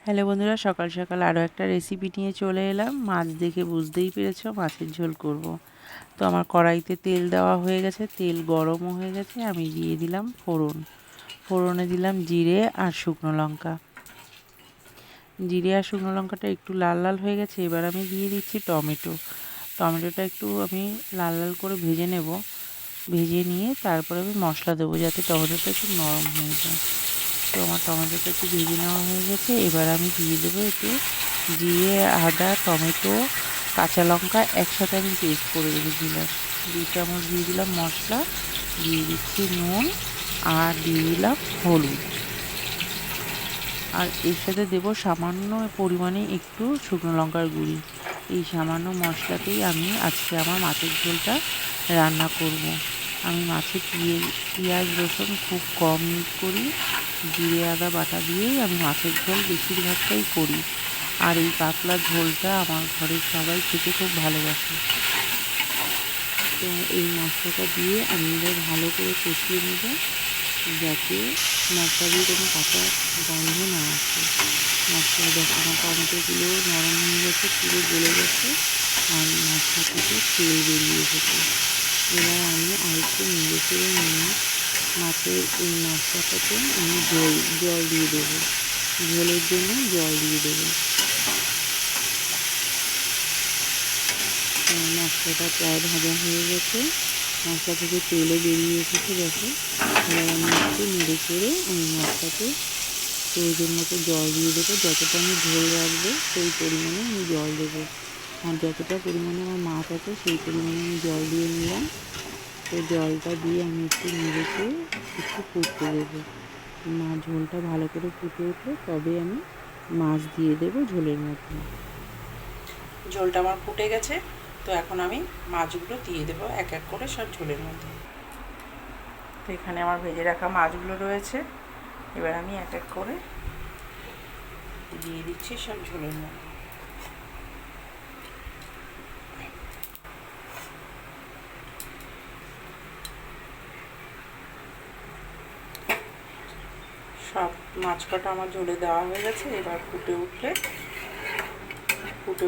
Hello বন্ধুরা, সকাল সকাল আরও একটা রেসিপি নিয়ে চলে এলাম। মাছ দেখে বুঝতেই পেরেছো মাছের ঝোল করব। তো আমার কড়াইতে তেল দেওয়া হয়ে গেছে, তেল গরমও হয়ে গেছে। আমি দিয়ে দিলাম ফোড়নে দিলাম জিরে আর শুকনো লঙ্কা। জিরে আর শুকনো লঙ্কাটা একটু লাল লাল হয়ে গেছে। এবার আমি দিয়ে দিচ্ছি টমেটোটা একটু আমি লাল লাল করে ভেজে নেব। ভেজে নিয়ে তারপরে আমি মশলা দেবো, যাতে টমেটোটা একটু নরম হয়ে যায়। তো আমার টমেটোটা একটু ভেজে নেওয়া হয়ে গেছে। এবার আমি দিয়ে দেবো একটু জিরে, আদা, টমেটো, কাঁচা লঙ্কা একসাথে আমি পেস্ট করে রেখেছিলাম। 2 চামচ দিয়ে দিলাম মশলা, দিয়ে দিচ্ছি নুন আর দিয়ে দিলাম হলুদ। আর এর সাথে দেবো সামান্য পরিমাণে একটু শুকনো লঙ্কার গুঁড়ি। এই সামান্য মশলাতেই আমি আজকে আমার মাছের ঝোলটা রান্না করব। আমি মাছে পেঁয়াজ রসুন খুব কম ইউজ করি। জিরে আদা বাটা দিয়েই আমি মাছের ঝোল বেশিরভাগটাই করি। আর এই পাতলা ঝোলটা আমার ঘরের সবাই খেতে খুব ভালোবাসে। তো এই মশলাটা দিয়ে আমি এবার ভালো করে কষিয়ে নেব, যাতে মশলা দিয়ে কোনো কাঁচা গন্ধ না আসে। মশলা দেখো আমার টমেটোগুলো নরম হয়ে গেছে, পুরো গলে গেছে, আর মশলা থেকে তেল বেরিয়ে এসেছে। এবার আমি আরেকটু নেড়ে চেড়ে নিয়ে মাছের এই মশলাটাতে আমি জল দিয়ে দেবো। ঝোলের জন্য জল দিয়ে দেবো। মশলাটা প্রায় ভাজা হয়ে গেছে, মশলা থেকে তেলও বেরিয়ে এসেছে দেখো। এবার আমি একটু নেড়ে চেড়ে আমি মশলাতে প্রয়োজন মতো জল দিয়ে দেবো। যতটা আমি ঝোল রাখবো সেই পরিমাণে আমি জল দেবো। আর যতটা পরিমাণে আমার মাছ আছে সেই পরিমাণে আমি জল দিয়ে নিলাম। তো জলটা দিয়ে আমি একটু নেড়ে চেড়ে একটু ফুটতে দেবো। ঝোলটা ভালো করে ফুটে উঠলে তবে আমি মাছ দিয়ে দেবো ঝোলের মধ্যে। ঝোলটা আমার ফুটে গেছে, তো এখন আমি মাছগুলো দিয়ে দেবো এক এক করে সব ঝোলের মধ্যে। তো এখানে আমার ভেজে রাখা মাছগুলো রয়েছে, এবার আমি এক এক করে দিয়ে দিচ্ছি সব ঝোলের মধ্যে। সব মাছ কটা আমার ঝোলে দেওয়া হয়ে গেছে। এবার ফুটে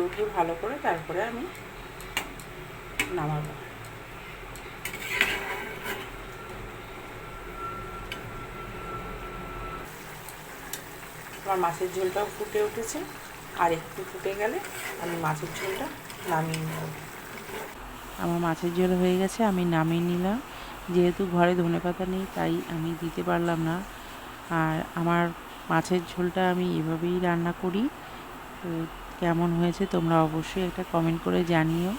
উঠলে ভালো করে তারপরে আমি নামাবো। আমার মাছের ঝোলটাও ফুটে উঠেছে, আর একটু ফুটে গেলে আমি মাছের ঝোলটা নামিয়ে নেব। আমার মাছের ঝোল হয়ে গেছে, আমি নামিয়ে নিলাম। যেহেতু ঘরে ধনেপাতা নেই তাই আমি দিতে পারলাম না। আর আমার মাছের ঝোলটা আমি এভাবেই রান্না করি। তো কেমন হয়েছে তোমরা অবশ্যই একটা কমেন্ট করে জানিও।